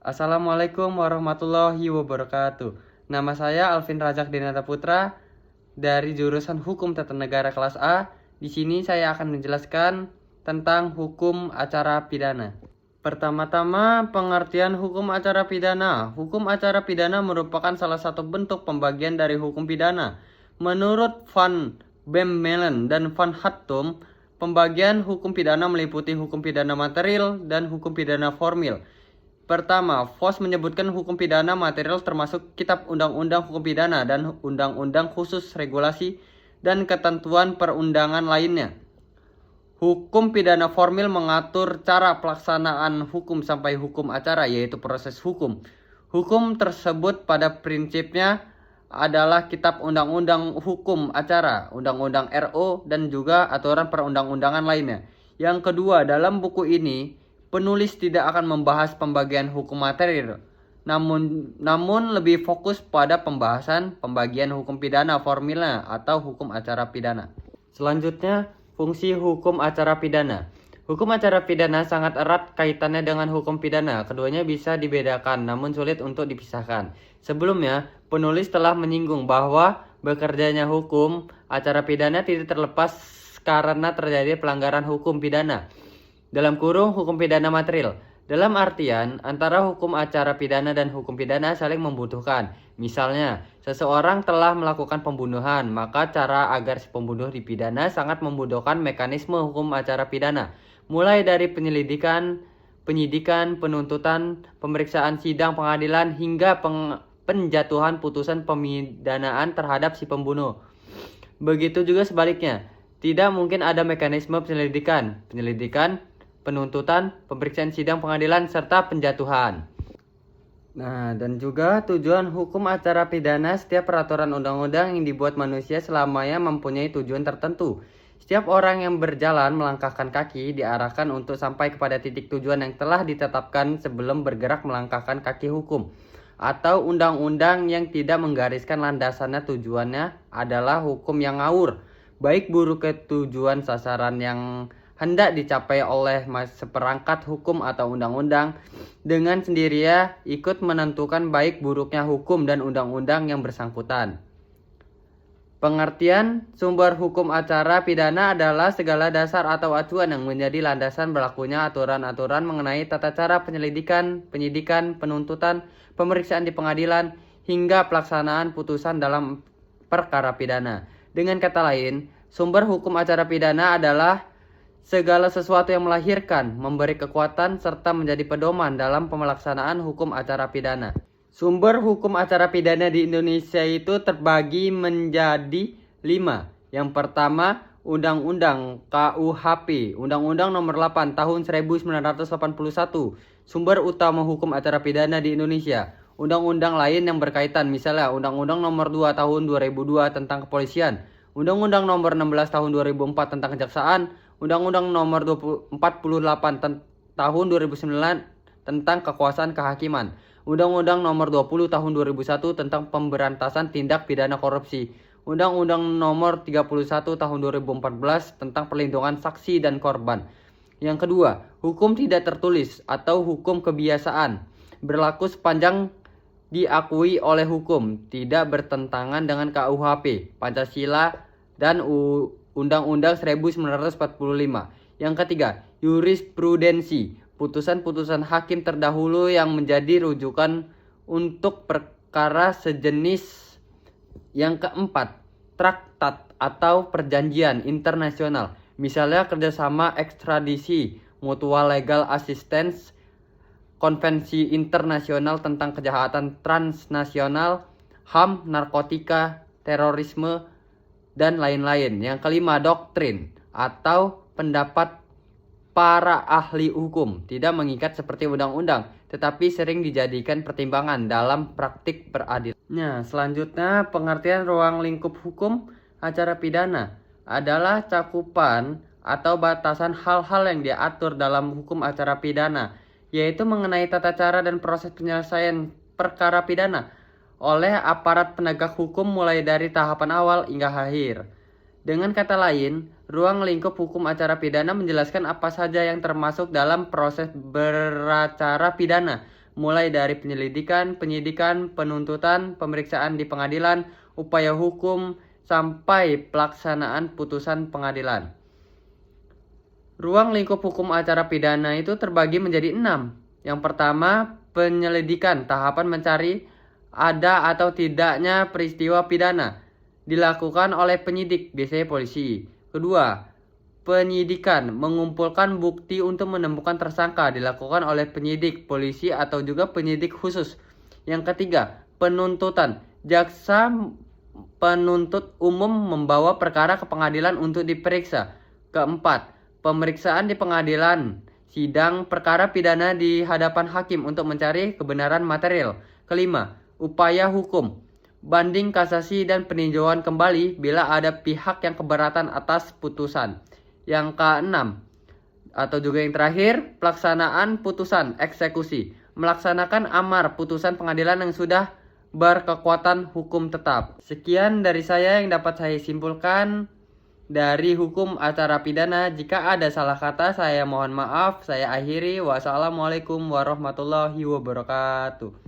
Assalamualaikum warahmatullahi wabarakatuh. Nama saya Alvin Rajak Dinata Putra dari jurusan Hukum Tata Negara kelas A. Di sini saya akan menjelaskan tentang hukum acara pidana. Pertama-tama, pengertian hukum acara pidana. Hukum acara pidana merupakan salah satu bentuk pembagian dari hukum pidana. Menurut Van Bemmelen dan Van Hattum, pembagian hukum pidana meliputi hukum pidana material dan hukum pidana formil. Pertama, Vos menyebutkan hukum pidana material termasuk Kitab Undang-Undang Hukum Pidana dan Undang-Undang Khusus Regulasi dan ketentuan perundangan lainnya. Hukum pidana formil mengatur cara pelaksanaan hukum sampai hukum acara, yaitu proses hukum. Hukum tersebut pada prinsipnya adalah Kitab Undang-Undang Hukum Acara, Undang-Undang RO, dan juga aturan perundang-undangan lainnya. Yang kedua, dalam buku ini penulis tidak akan membahas pembagian hukum material, namun lebih fokus pada pembahasan pembagian hukum pidana formilnya atau hukum acara pidana. Selanjutnya, fungsi hukum acara pidana. Hukum acara pidana sangat erat kaitannya dengan hukum pidana. Keduanya bisa dibedakan, namun sulit untuk dipisahkan. Sebelumnya, penulis telah menyinggung bahwa bekerjanya hukum acara pidana tidak terlepas karena terjadi pelanggaran hukum pidana. Dalam kurung hukum pidana material. Dalam artian, antara hukum acara pidana dan hukum pidana saling membutuhkan. Misalnya, seseorang telah melakukan pembunuhan, maka cara agar si pembunuh dipidana sangat membutuhkan mekanisme hukum acara pidana. Mulai dari penyelidikan, penyidikan, penuntutan, pemeriksaan sidang pengadilan, hingga penjatuhan putusan pemidanaan terhadap si pembunuh. Begitu juga sebaliknya. Tidak mungkin ada mekanisme penyelidikan, penuntutan, pemeriksaan sidang pengadilan, serta penjatuhan. Nah, dan juga tujuan hukum acara pidana, setiap peraturan undang-undang yang dibuat manusia selamanya mempunyai tujuan tertentu. Setiap orang yang berjalan melangkahkan kaki diarahkan untuk sampai kepada titik tujuan yang telah ditetapkan sebelum bergerak melangkahkan kaki hukum. Atau undang-undang yang tidak menggariskan landasannya tujuannya adalah hukum yang ngawur. Baik buruk ketujuan sasaran yang hendak dicapai oleh seperangkat hukum atau undang-undang dengan sendirinya ikut menentukan baik buruknya hukum dan undang-undang yang bersangkutan. Pengertian sumber hukum acara pidana adalah segala dasar atau acuan yang menjadi landasan berlakunya aturan-aturan mengenai tata cara penyelidikan, penyidikan, penuntutan, pemeriksaan di pengadilan, hingga pelaksanaan putusan dalam perkara pidana. Dengan kata lain, sumber hukum acara pidana adalah segala sesuatu yang melahirkan, memberi kekuatan, serta menjadi pedoman dalam pelaksanaan hukum acara pidana. Sumber hukum acara pidana di Indonesia itu terbagi menjadi 5. Yang pertama, Undang-Undang KUHP, Undang-Undang Nomor 8 Tahun 1981, sumber utama hukum acara pidana di Indonesia. Undang-undang lain yang berkaitan, misalnya Undang-Undang Nomor 2 Tahun 2002 tentang Kepolisian, Undang-Undang Nomor 16 Tahun 2004 tentang Kejaksaan, Undang-Undang Nomor 48 Tahun 2009 tentang Kekuasaan Kehakiman, Undang-Undang Nomor 20 Tahun 2001 tentang Pemberantasan Tindak Pidana Korupsi, Undang-Undang Nomor 31 Tahun 2014 tentang Perlindungan Saksi dan Korban. Yang kedua, hukum tidak tertulis atau hukum kebiasaan, berlaku sepanjang diakui oleh hukum, tidak bertentangan dengan KUHP, Pancasila, dan Undang-Undang 1945. Yang ketiga, jurisprudensi, putusan-putusan hakim terdahulu yang menjadi rujukan untuk perkara sejenis. Yang keempat, traktat atau perjanjian internasional, misalnya kerjasama ekstradisi, mutual legal assistance, konvensi internasional tentang kejahatan transnasional, HAM, narkotika, terorisme, dan lain-lain. Yang kelima, doktrin atau pendapat para ahli hukum, tidak mengikat seperti undang-undang, tetapi sering dijadikan pertimbangan dalam praktik peradilan. Nah, selanjutnya pengertian ruang lingkup hukum acara pidana adalah cakupan atau batasan hal-hal yang diatur dalam hukum acara pidana, yaitu mengenai tata cara dan proses penyelesaian perkara pidana oleh aparat penegak hukum mulai dari tahapan awal hingga akhir. Dengan kata lain, ruang lingkup hukum acara pidana menjelaskan apa saja yang termasuk dalam proses beracara pidana, mulai dari penyelidikan, penyidikan, penuntutan, pemeriksaan di pengadilan, upaya hukum, sampai pelaksanaan putusan pengadilan. Ruang lingkup hukum acara pidana itu terbagi menjadi 6. Yang pertama, penyelidikan, tahapan mencari ada atau tidaknya peristiwa pidana, dilakukan oleh penyidik, biasanya polisi. Kedua, penyidikan, mengumpulkan bukti untuk menemukan tersangka, dilakukan oleh penyidik, polisi, atau juga penyidik khusus. Yang ketiga, penuntutan, jaksa penuntut umum membawa perkara ke pengadilan untuk diperiksa. Keempat, pemeriksaan di pengadilan, sidang perkara pidana di hadapan hakim untuk mencari kebenaran material. Kelima, upaya hukum, banding kasasi dan peninjauan kembali bila ada pihak yang keberatan atas putusan. Yang keenam, atau juga yang terakhir, pelaksanaan putusan eksekusi, melaksanakan amar putusan pengadilan yang sudah berkekuatan hukum tetap. Sekian dari saya yang dapat saya simpulkan dari hukum acara pidana. Jika ada salah kata, saya mohon maaf. Saya akhiri. Wassalamualaikum warahmatullahi wabarakatuh.